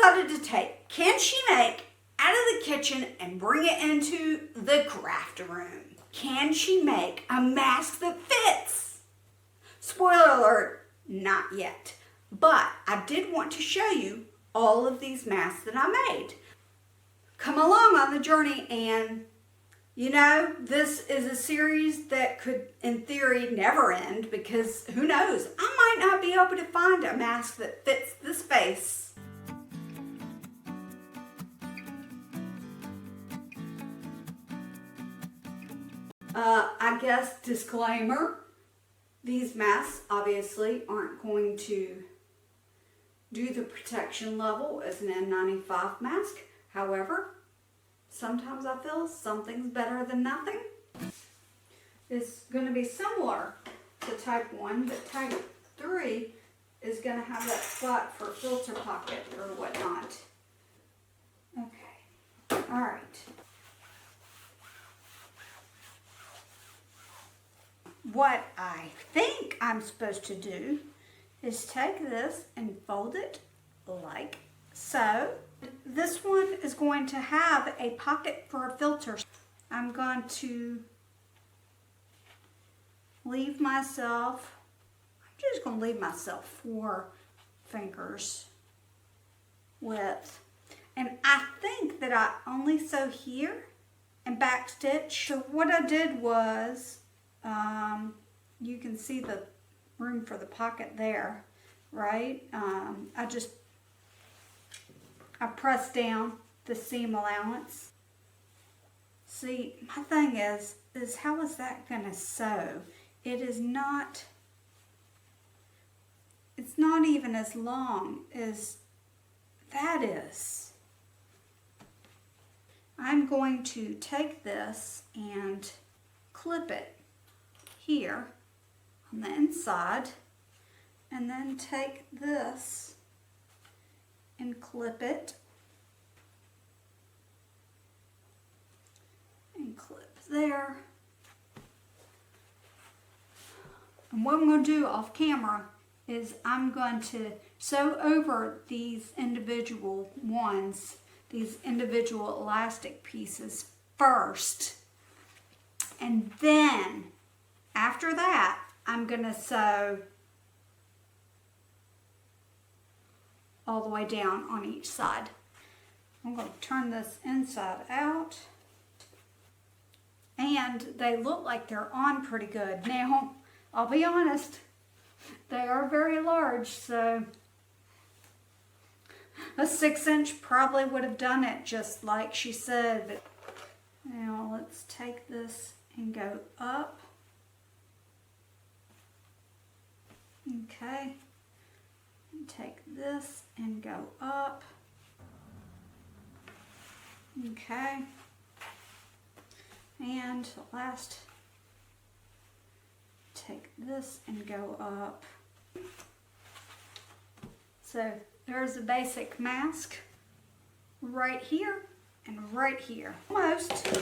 decided to take Can She Make out of the kitchen and bring it into the craft room. Can she make a mask that fits? Spoiler alert, not yet. But I did want to show you all of these masks that I made. Come along on the journey, and you know, this is a series that could, in theory, never end, because who knows, I might not be able to find a mask that fits this face. I guess disclaimer, these masks obviously aren't going to do the protection level as an N95 mask. However, sometimes I feel something's better than nothing. It's going to be similar to type 1, but type 3 is going to have that spot for filter pocket or whatnot. Okay, all right. What I think I'm supposed to do is take this and fold it like so. This one is going to have a pocket for a filter. I'm going to leave myself, I'm just going to leave myself 4 fingers width. And I think that I only sew here and back stitch. So what I did was, you can see the room for the pocket there, right? I pressed down the seam allowance. See, my thing is how is that gonna sew? It is not, it's not even as long as that is. I'm going to take this and clip it here on the inside, and then take this and clip it and clip there. And what I'm going to do off camera is I'm going to sew over these individual ones, these individual elastic pieces first, and then after that I'm going to sew all the way down on each side. I'm going to turn this inside out, and they look like they're on pretty good. Now, I'll be honest, they are very large, so a 6-inch probably would have done it, just like she said. But now let's take this and go up. Okay. And take this and go up. Okay. And last, take this and go up. So there's a basic mask right here and right here. Almost.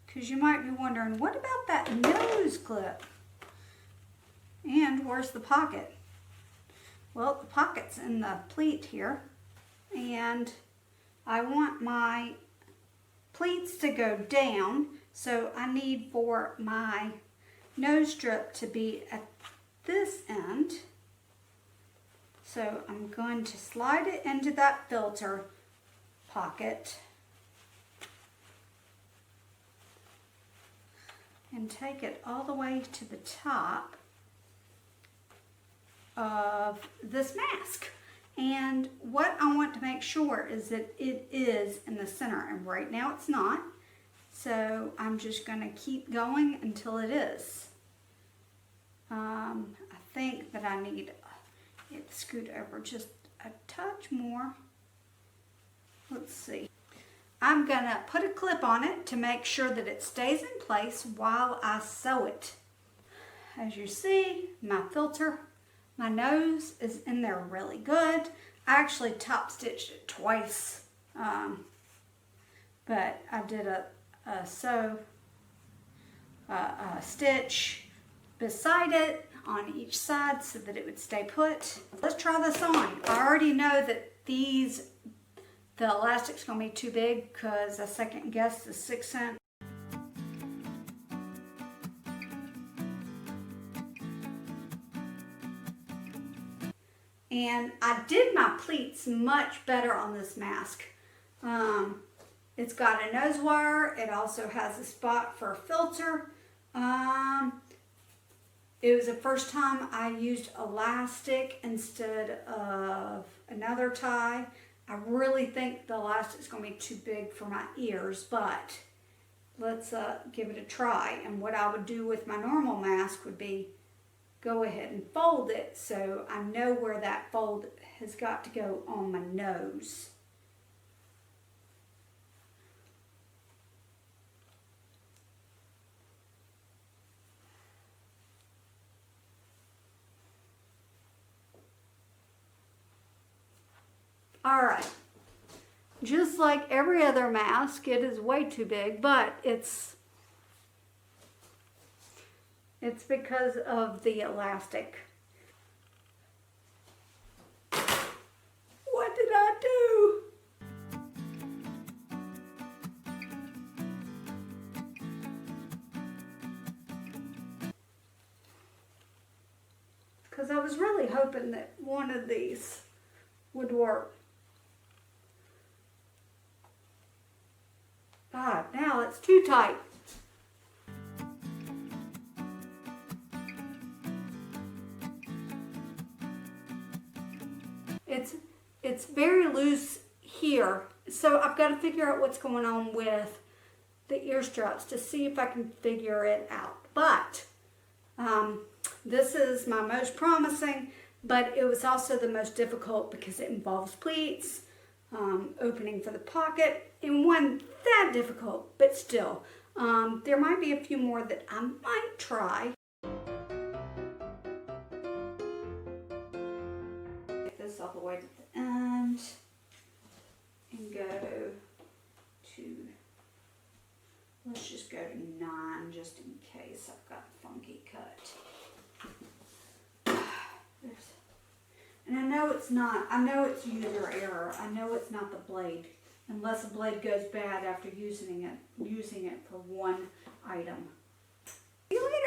Because you might be wondering, what about that nose clip? And where's the pocket? Well, the pocket's in the pleat here. And I want my pleats to go down, so I need for my nose strip to be at this end. So I'm going to slide it into that filter pocket and take it all the way to the top of this mask. And what I want to make sure is that it is in the center, and right now it's not. So I'm just going to keep going until it is. I think that I need it scoot over just a touch more. Let's see. I'm going to put a clip on it to make sure that it stays in place while I sew it. As you see, my filter, my nose is in there really good. I actually top stitched it twice, but I did a stitch beside it on each side so that it would stay put. Let's try this on. I already know that the elastic's gonna be too big because I second guessed the 6 cent. And I did my pleats much better on this mask. It's got a nose wire. It also has a spot for a filter. It was the first time I used elastic instead of another tie. I really think the elastic's going to be too big for my ears, but let's give it a try. And what I would do with my normal mask would be go ahead and fold it so I know where that fold has got to go on my nose. Alright, just like every other mask, it is way too big, but it's because of the elastic. What did I do? Because I was really hoping that one of these would work. God, now it's too tight. It's very loose here, so I've got to figure out what's going on with the ear straps to see if I can figure it out. But this is my most promising, but it was also the most difficult because it involves pleats, opening for the pocket. It wasn't that difficult, but still, there might be a few more that I might try. Get this all the way to the end and go to, let's just go to 9 just in case I've got a funky cut. And I know it's not, I know it's user error. I know it's not the blade, unless the blade goes bad after using it for one item. See you later.